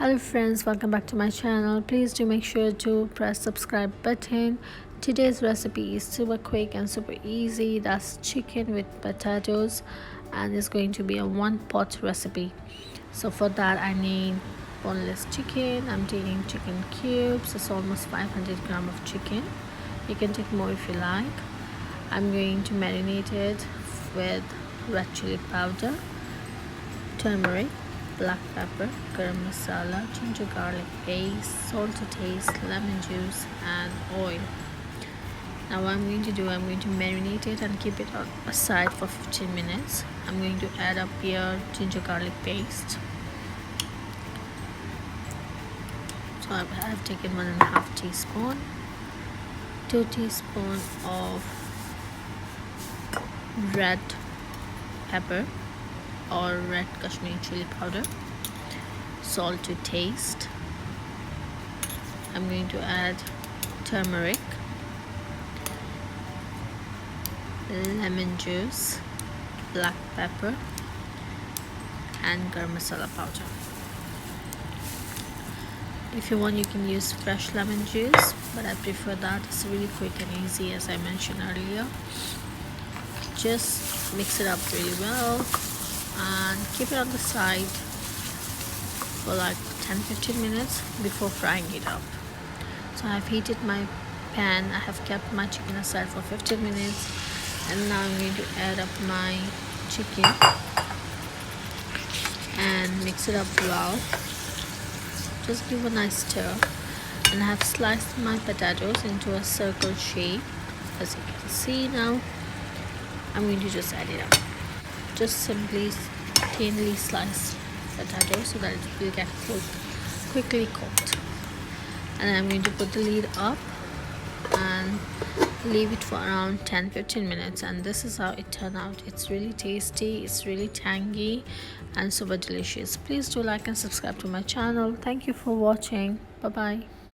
Hello friends, welcome back to my channel. Please do make sure to press subscribe button. Today's recipe is super quick and super easy. That's chicken with potatoes, and it's going to be a one pot recipe. So for that I need boneless chicken. I'm taking chicken cubes. It's almost 500 grams of chicken. You can take more if you like. I'm going to marinate it with red chili powder, turmeric, black pepper, garam masala, ginger garlic paste, salt to taste, lemon juice and oil. Now what I'm going to do, I'm going to marinate it and keep it aside for 15 minutes. I'm going to add up here ginger garlic paste. So I've taken 1.5 teaspoon, 2 teaspoons of red pepper or red Kashmiri chili powder, salt to taste. I'm going to add turmeric, lemon juice, black pepper and garam masala powder. If you want, you can use fresh lemon juice, but I prefer that. It's really quick and easy, as I mentioned earlier. Just mix it up really well and keep it on the side for like 10-15 minutes before frying it up. So I have heated my pan. I have kept my chicken aside for 15 minutes, and now I'm going to add up my chicken and mix it up well. Just give a nice stir, and I have sliced my potatoes into a circle shape. As you can see now, I'm going to just add it up. Just simply thinly slice potatoes so that it will get quickly cooked. And I'm going to put the lid up and leave it for around 10-15 minutes, and this is how it turned out. It's really tasty, it's really tangy and super delicious. Please do like and subscribe to my channel. Thank you for watching. Bye bye.